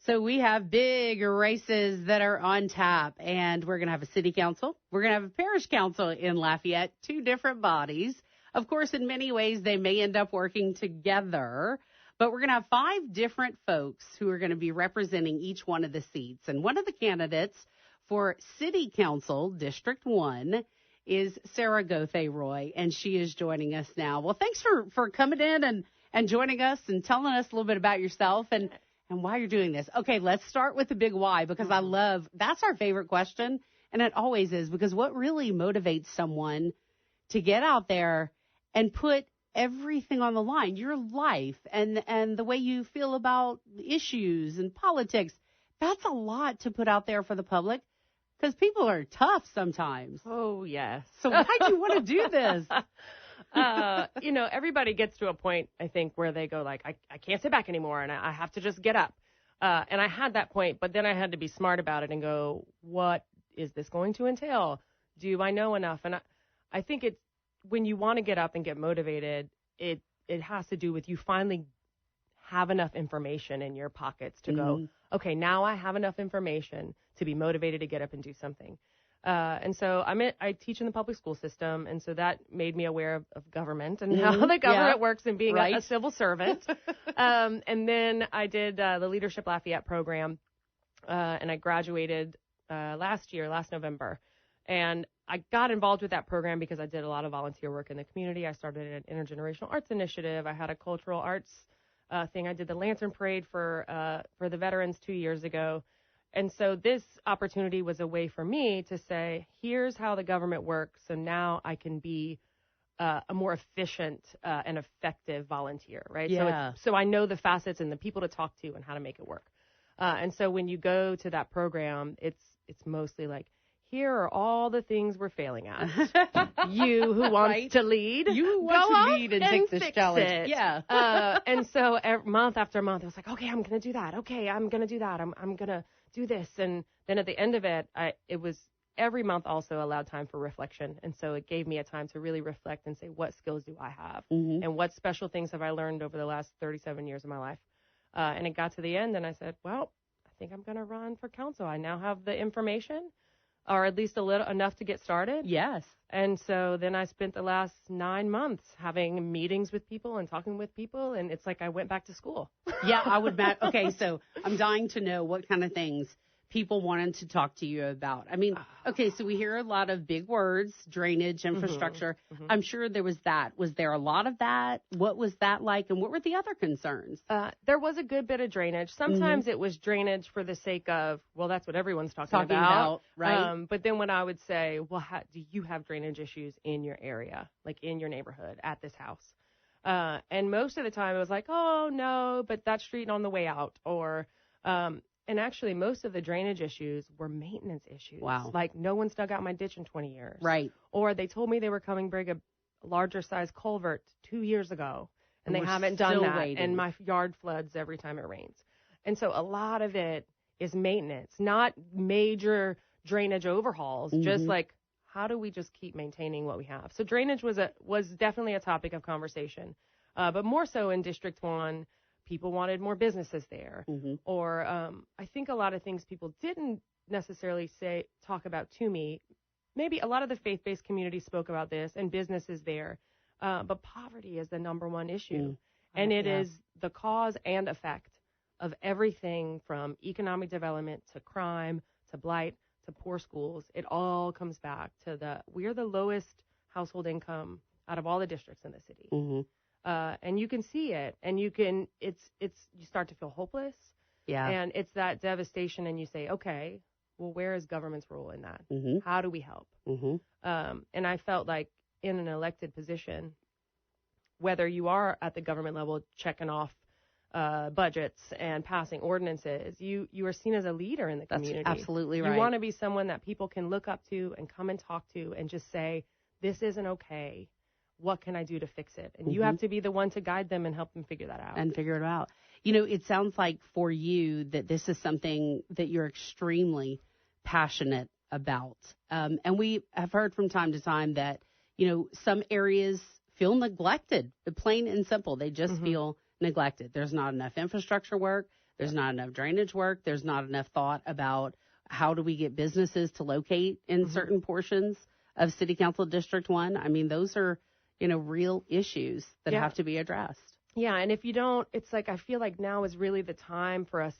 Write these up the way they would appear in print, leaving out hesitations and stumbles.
So we have big races that are on tap, and we're going to have a city council. We're going to have a parish council in Lafayette, two different bodies. Of course, in many ways, they may end up working together, but we're going to have 5 different folks who are going to be representing each one of the seats. And one of the candidates for City Council, District 1, is Sarah Gauthier Roy, and she is joining us now. Well, thanks for coming in and joining us and telling us a little bit about yourself and why you're doing this. Okay, let's start with the big why, because that's our favorite question, and it always is, because what really motivates someone to get out there and put everything on the line, your life and the way you feel about issues and politics, that's a lot to put out there for the public, because people are tough sometimes. Oh, yes. So why do you want to do this? Everybody gets to a point, I think, where they go like, I can't sit back anymore and I have to just get up. And I had that point, but then I had to be smart about it and go, what is this going to entail? Do I know enough? And I think it's when you want to get up and get motivated, it has to do with you finally have enough information in your pockets to go, okay, now I have enough information to be motivated to get up and do something. And so I teach in the public school system, and so that made me aware of government and how the government works and being a civil servant. And then I did the Leadership Lafayette program, and I graduated last November. And I got involved with that program because I did a lot of volunteer work in the community. I started an intergenerational arts initiative. I had a cultural arts thing. I did the Lantern Parade for the veterans 2 years ago. And so this opportunity was a way for me to say, here's how the government works, so now I can be a more efficient and effective volunteer, right? Yeah. So I know the facets and the people to talk to and how to make it work. And so when you go to that program, it's mostly like, here are all the things we're failing at. You who wants to lead, you who want to lead and take this challenge. It. Yeah. And so month after month, I was like, okay, I'm going to do that. Okay, I'm going to do that. I'm going to do this. And then at the end of it, it was every month also allowed time for reflection. And so it gave me a time to really reflect and say, what skills do I have? And what special things have I learned over the last 37 years of my life? And it got to the end, and I said, well, I think I'm going to run for council. I now have the information, or at least enough to get started. Yes. And so then I spent the last 9 months having meetings with people and talking with people, and it's like I went back to school. Yeah, I would bet. Okay, so I'm dying to know what kind of things people wanted to talk to you about. I mean, okay, so we hear a lot of big words, drainage, infrastructure. I'm sure there was that. Was there a lot of that? What was that like? And what were the other concerns? There was a good bit of drainage. Sometimes it was drainage for the sake of, well, that's what everyone's talking about. Right. But then when I would say, well, do you have drainage issues in your area, like in your neighborhood, at this house? And most of the time it was like, oh, no, but that street on the way out, or and actually, most of the drainage issues were maintenance issues. Wow. Like, no one's dug out my ditch in 20 years. Right. Or they told me they were coming bring a larger size culvert 2 years ago, and they haven't done that. Waiting. And my yard floods every time it rains. And so a lot of it is maintenance, not major drainage overhauls, just like, how do we just keep maintaining what we have? So drainage was definitely a topic of conversation, but more so in District 1. People wanted more businesses there. Or I think a lot of things people didn't necessarily talk about to me. Maybe a lot of the faith-based community spoke about this and businesses there. But poverty is the number one issue. And it is the cause and effect of everything from economic development to crime to blight to poor schools. It all comes back to we're the lowest household income out of all the districts in the city. And you can see it, and you start to feel hopeless. Yeah. And it's that devastation, and you say, okay, well, where is government's role in that? How do we help? And I felt like in an elected position, whether you are at the government level checking off budgets and passing ordinances, you are seen as a leader in the community. That's absolutely right. You want to be someone that people can look up to and come and talk to and just say, this isn't okay. What can I do to fix it? And you have to be the one to guide them and help them figure that out. And figure it out. You know, it sounds like for you that this is something that you're extremely passionate about. And we have heard from time to time that, you know, some areas feel neglected, plain and simple. They just feel neglected. There's not enough infrastructure work. There's not enough drainage work. There's not enough thought about how do we get businesses to locate in certain portions of City Council District 1. I mean, those are, real issues that have to be addressed. Yeah, and if you don't, it's like I feel like now is really the time for us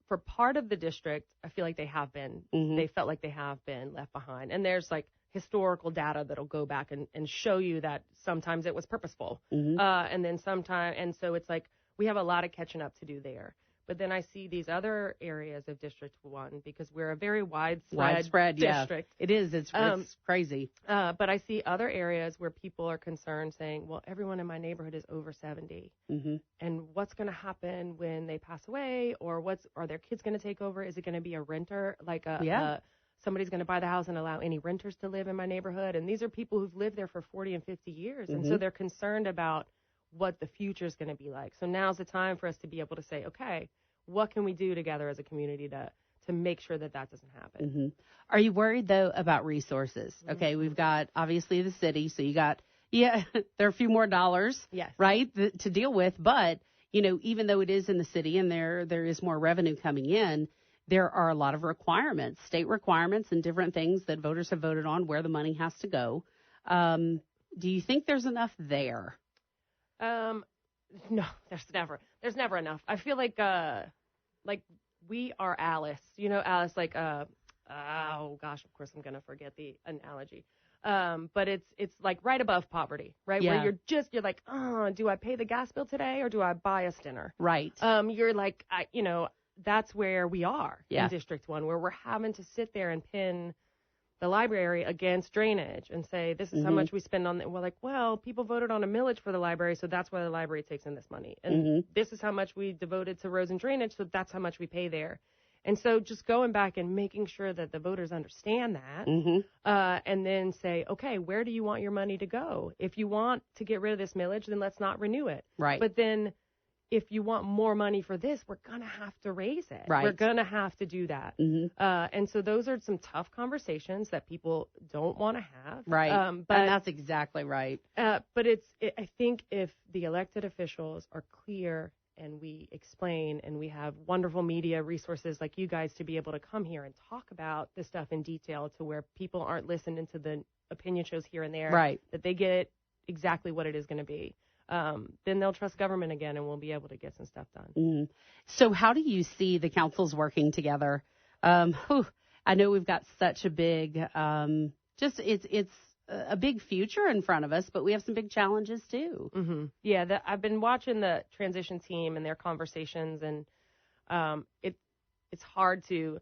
for part of the district, I feel like they have been, they felt like they have been left behind. And there's like historical data that'll go back and show you that sometimes it was purposeful. And then sometimes, and so it's like we have a lot of catching up to do there. But then I see these other areas of District 1 because we're a very widespread district. Yeah. It is. It's crazy. But I see other areas where people are concerned saying, well, everyone in my neighborhood is over 70. And what's going to happen when they pass away? Or are their kids going to take over? Is it going to be a renter? Like somebody's going to buy the house and allow any renters to live in my neighborhood? And these are people who've lived there for 40 and 50 years. And so they're concerned about what the future is going to be like. So now's the time for us to be able to say, okay, what can we do together as a community to make sure that doesn't happen? Are you worried, though, about resources? Okay, we've got, obviously, the city, so you got, there are a few more dollars, right, to deal with. But, even though it is in the city and there is more revenue coming in, there are a lot of requirements, state requirements and different things that voters have voted on where the money has to go. Do you think there's enough there? No, there's never enough. I feel like we are Alice, Alice, like, oh gosh, of course I'm going to forget the analogy. But it's like right above poverty, right? Yeah. Where you're like, do I pay the gas bill today or do I buy us dinner? Right. You're like, that's where we are in District 1, where we're having to sit there and pin the library against drainage and say, this is how much we spend on it. We're like, well, people voted on a millage for the library, so that's why the library takes in this money. And this is how much we devoted to roads and drainage, so that's how much we pay there. And so just going back and making sure that the voters understand that, and then say, okay, where do you want your money to go? If you want to get rid of this millage, then let's not renew it. Right. But then if you want more money for this, we're going to have to raise it. Right. We're going to have to do that. And so those are some tough conversations that people don't want to have. Right. And that's exactly right. But I think if the elected officials are clear and we explain and we have wonderful media resources like you guys to be able to come here and talk about this stuff in detail to where people aren't listening to the opinion shows here and there, right, that they get exactly what it is going to be. Then they'll trust government again and we'll be able to get some stuff done. So how do you see the councils working together? I know we've got such a big, it's a big future in front of us, but we have some big challenges too. Yeah, I've been watching the transition team and their conversations, and it's hard to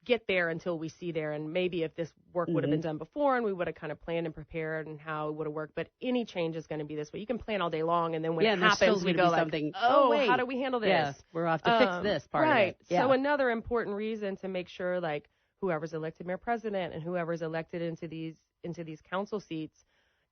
get there until we see there. And maybe if this work would have been done before and we would have kind of planned and prepared and how it would have worked, but any change is going to be this way. You can plan all day long, and then when it happens, we go like, wait, how do we handle this? Yeah, we'll have to fix this part of it. Yeah. So another important reason to make sure, like, whoever's elected mayor president and whoever's elected into these council seats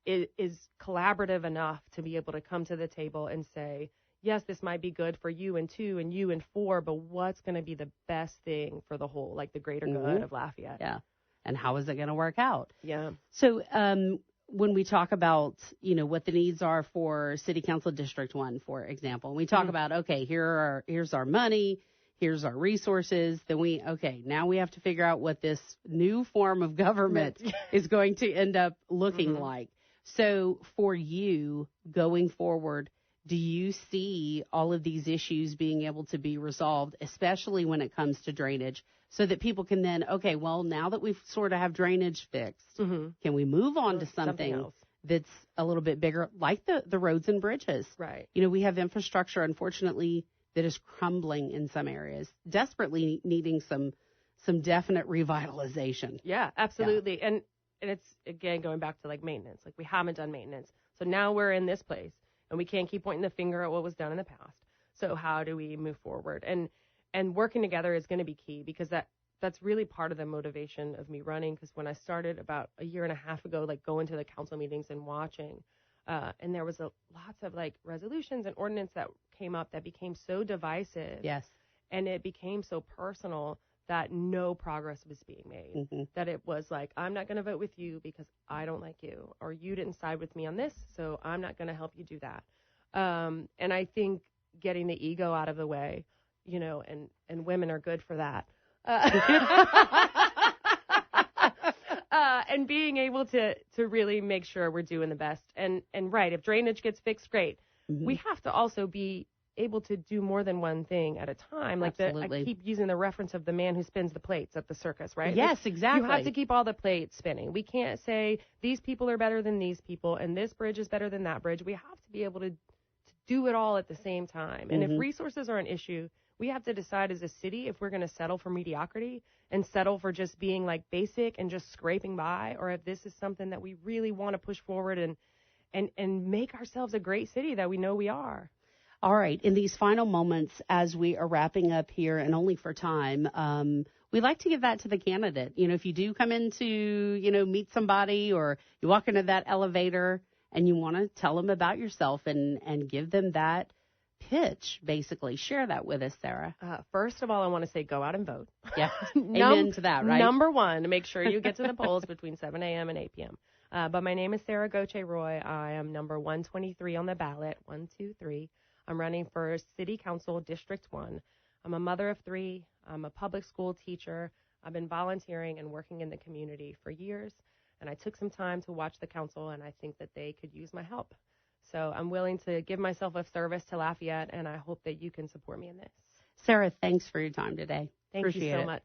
is collaborative enough to be able to come to the table and say, yes, this might be good for you and 2 and you and 4, but what's going to be the best thing for the whole, like the greater good of Lafayette? Yeah. And how is it going to work out? Yeah. So when we talk about, what the needs are for City Council District 1, for example, we talk about, okay, here's our money, here's our resources, then now we have to figure out what this new form of government is going to end up looking like. So for you going forward, do you see all of these issues being able to be resolved, especially when it comes to drainage, so that people can then, okay, well, now that we've sort of have drainage fixed, can we move on to something that's a little bit bigger, like the roads and bridges? Right. We have infrastructure, unfortunately, that is crumbling in some areas, desperately needing some definite revitalization. Yeah, absolutely. Yeah. And it's, again, going back to, like, maintenance. Like, we haven't done maintenance. So now we're in this place. And we can't keep pointing the finger at what was done in the past. So how do we move forward? And working together is going to be key, because that's really part of the motivation of me running. Because when I started about a year and a half ago, like going to the council meetings and watching, and there was lots of like resolutions and ordinance that came up that became so divisive. Yes. And it became so personal that no progress was being made. That it was like, I'm not going to vote with you because I don't like you, or you didn't side with me on this, so I'm not going to help you do that. And I think getting the ego out of the way, and women are good for that. And being able to really make sure we're doing the best. And right, if drainage gets fixed, great. Mm-hmm. We have to also be able to do more than one thing at a time. Like I keep using the reference of the man who spins the plates at the circus, right? Yes, exactly. You have to keep all the plates spinning. We can't say these people are better than these people and this bridge is better than that bridge. We have to be able to do it all at the same time. And if resources are an issue, we have to decide as a city if we're going to settle for mediocrity and settle for just being like basic and just scraping by, or if this is something that we really want to push forward and make ourselves a great city that we know we are. All right. In these final moments, as we are wrapping up here, and only for time, we like to give that to the candidate. If you do come into, meet somebody, or you walk into that elevator and you want to tell them about yourself and give them that pitch, basically. Share that with us, Sarah. First of all, I want to say go out and vote. Yeah. Amen to that, right? Number one, make sure you get to the polls between 7 a.m. and 8 p.m. But my name is Sarah Gauthier Roy. I am number 123 on the ballot, 123. I'm running for City Council District 1. I'm a mother of 3. I'm a public school teacher. I've been volunteering and working in the community for years, and I took some time to watch the council, and I think that they could use my help. So I'm willing to give myself a service to Lafayette, and I hope that you can support me in this. Sarah, thanks for your time today. Thank you so much.